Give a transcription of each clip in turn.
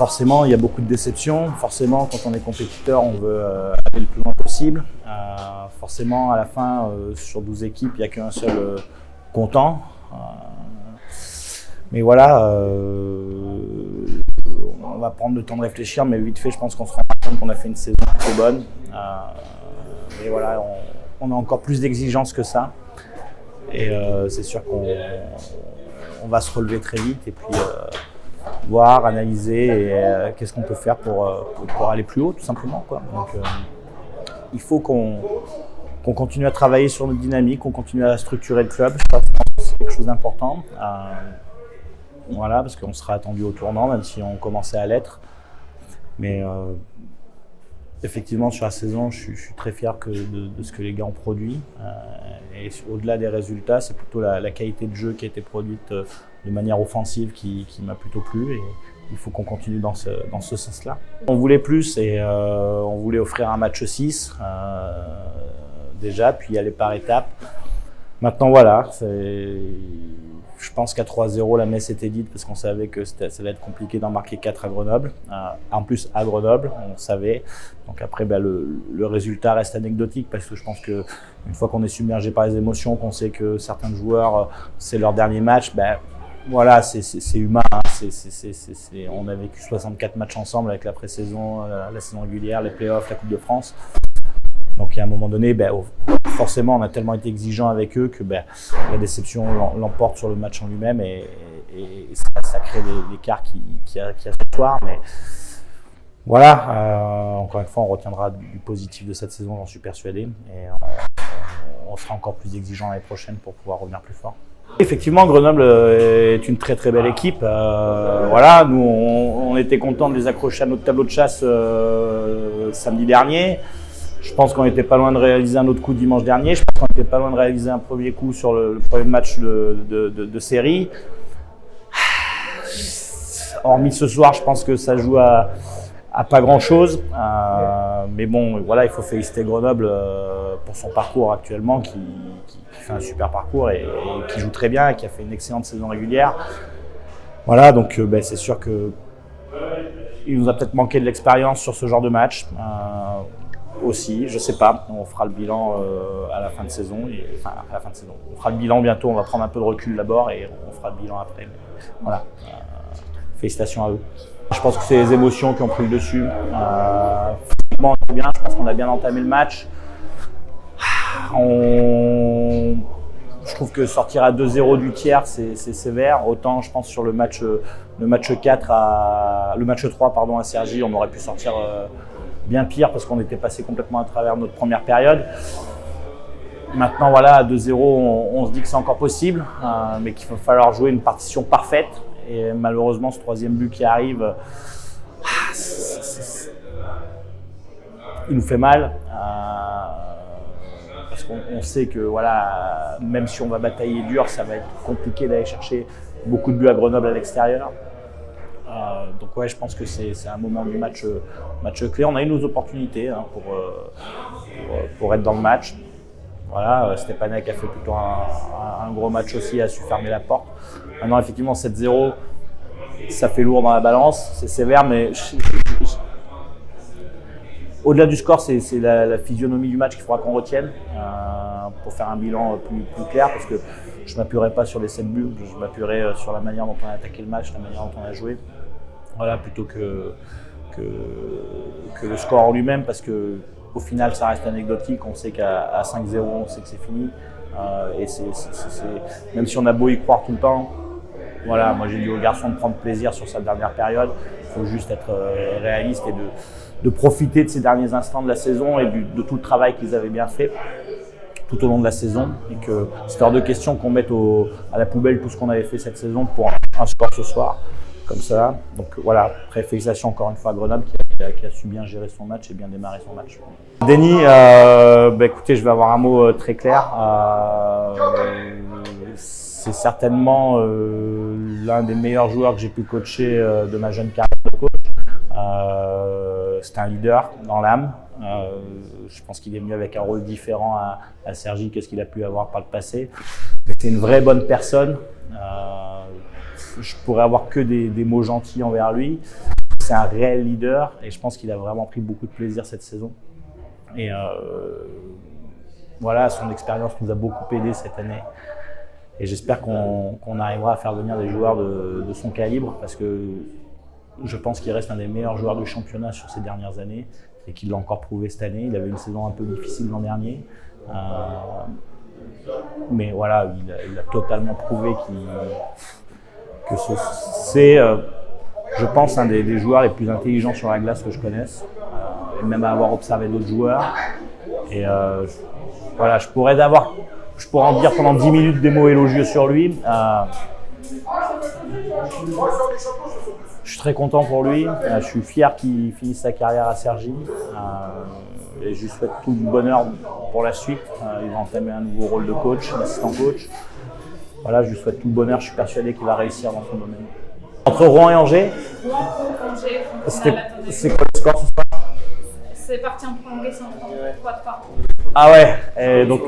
forcément, il y a beaucoup de déceptions. Forcément, quand on est compétiteur, on veut aller le plus loin possible. Forcément, à la fin, sur 12 équipes, il n'y a qu'un seul content. Mais voilà, on va prendre le temps de réfléchir, mais vite fait, je pense qu'on se rend compte qu'on a fait une saison trop bonne. Mais voilà, on a encore plus d'exigences que ça. Et c'est sûr qu'on va se relever très vite et puis voir, analyser et qu'est-ce qu'on peut faire pour aller plus haut, tout simplement, quoi. Donc, il faut qu'on continue à travailler sur notre dynamique, qu'on continue à structurer le club. Je pense que c'est quelque chose d'important. Voilà, parce qu'on sera attendu au tournant, même si on commençait à l'être. Mais effectivement, sur la saison, je suis très fier de ce que les gars ont produit. Et au-delà des résultats, c'est plutôt la qualité de jeu qui a été produite de manière offensive qui m'a plutôt plu. Et il faut qu'on continue dans ce sens-là. On voulait plus et on voulait offrir un match 6 déjà, puis aller par étapes. Maintenant, voilà, je pense qu'à 3-0, la messe était dite parce qu'on savait que ça allait être compliqué d'en marquer 4 à Grenoble. En plus, à Grenoble, on savait. Donc après, le résultat reste anecdotique parce que je pense qu'une fois qu'on est submergé par les émotions, qu'on sait que certains joueurs, c'est leur dernier match, voilà, c'est humain. On a vécu 64 matchs ensemble avec la pré-saison, la saison régulière, les playoffs, la Coupe de France. Donc, à un moment donné, forcément, on a tellement été exigeant avec eux que la déception l'emporte sur le match en lui-même et ça crée l'écart qu'il y a ce soir. Mais voilà, encore une fois, on retiendra du positif de cette saison, j'en suis persuadé. Et on sera encore plus exigeant l'année prochaine pour pouvoir revenir plus fort. Effectivement, Grenoble est une très très belle équipe. Voilà, nous, on était contents de les accrocher à notre tableau de chasse samedi dernier. Je pense qu'on n'était pas loin de réaliser un autre coup dimanche dernier. Je pense qu'on n'était pas loin de réaliser un premier coup sur le premier match de série. Hormis ce soir, je pense que ça joue à pas grand-chose. Mais bon, voilà, il faut féliciter Grenoble pour son parcours actuellement, qui fait un super parcours et qui joue très bien et qui a fait une excellente saison régulière. Voilà, donc c'est sûr qu'il nous a peut-être manqué de l'expérience sur ce genre de match. Aussi, je sais pas, on fera le bilan à la fin de saison. À la fin de saison. On fera le bilan bientôt, on va prendre un peu de recul d'abord et on fera le bilan après. Mais voilà, félicitations à eux. Je pense que c'est les émotions qui ont pris le dessus. Physiquement, on est bien, je pense qu'on a bien entamé le match. Je trouve que sortir à 2-0 du tiers, c'est sévère. Autant, je pense, sur le match 3 à Cergy, on aurait pu sortir bien pire parce qu'on était passé complètement à travers notre première période. Maintenant, voilà, à 2-0, on se dit que c'est encore possible, mais qu'il va falloir jouer une partition parfaite. Et malheureusement, ce troisième but qui arrive, il nous fait mal. Parce qu'on sait que voilà, même si on va batailler dur, ça va être compliqué d'aller chercher beaucoup de buts à Grenoble à l'extérieur. Donc ouais, je pense que c'est un moment du match clé. On a eu nos opportunités pour être dans le match. Voilà, Stepanek a fait plutôt un gros match aussi, a su fermer la porte. Maintenant, effectivement, 7-0, ça fait lourd dans la balance, c'est sévère, mais au-delà du score, c'est la physionomie du match qu'il faudra qu'on retienne pour faire un bilan plus clair, parce que je ne m'appuierai pas sur les 7 buts, je m'appuierai sur la manière dont on a attaqué le match, la manière dont on a joué. Voilà, plutôt que le score en lui-même, parce que au final, ça reste anecdotique. On sait qu'à 5-0, on sait que c'est fini. Et même si on a beau y croire tout le temps, voilà, moi j'ai dit aux garçons de prendre plaisir sur sa dernière période. Il faut juste être réaliste et de profiter de ces derniers instants de la saison et de tout le travail qu'ils avaient bien fait tout au long de la saison. Et que c'est hors de question qu'on mette à la poubelle tout ce qu'on avait fait cette saison pour un score ce soir. Comme ça. Donc voilà, après félicitations encore une fois à Grenoble qui a su bien gérer son match et bien démarrer son match. Denis, écoutez, je vais avoir un mot très clair. C'est certainement l'un des meilleurs joueurs que j'ai pu coacher de ma jeune carrière de coach. C'est un leader dans l'âme. Je pense qu'il est venu avec un rôle différent à Cergy que ce qu'il a pu avoir par le passé. C'était une vraie bonne personne. Je pourrais avoir que des mots gentils envers lui. c'est un réel leader et je pense qu'il a vraiment pris beaucoup de plaisir cette saison. Et voilà, son expérience nous a beaucoup aidé cette année. Et j'espère qu'on arrivera à faire venir des joueurs de son calibre parce que je pense qu'il reste un des meilleurs joueurs du championnat sur ces dernières années et qu'il l'a encore prouvé cette année. Il avait une saison un peu difficile l'an dernier. Mais voilà, il a totalement prouvé que c'est, je pense, un des joueurs les plus intelligents sur la glace que je connaisse. Et même à avoir observé d'autres joueurs. Et voilà, je pourrais en dire pendant 10 minutes des mots élogieux sur lui. Je suis très content pour lui. Je suis fier qu'il finisse sa carrière à Cergy. Et je lui souhaite tout le bonheur pour la suite. Il va entamer un nouveau rôle de coach, d'assistant coach. Voilà, je lui souhaite tout le bonheur. Je suis persuadé qu'il va réussir dans son domaine. Entre Rouen et Angers, c'est quoi le score ce soir? C'est parti en prolongation, 3-3. Ah ouais, et donc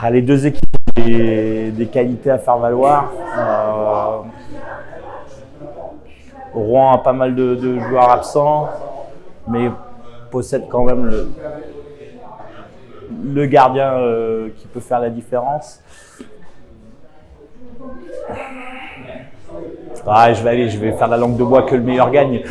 les deux équipes ont des qualités à faire valoir. Rouen a pas mal de joueurs absents, mais possède quand même le gardien qui peut faire la différence. Je vais faire la langue de bois que le meilleur gagne.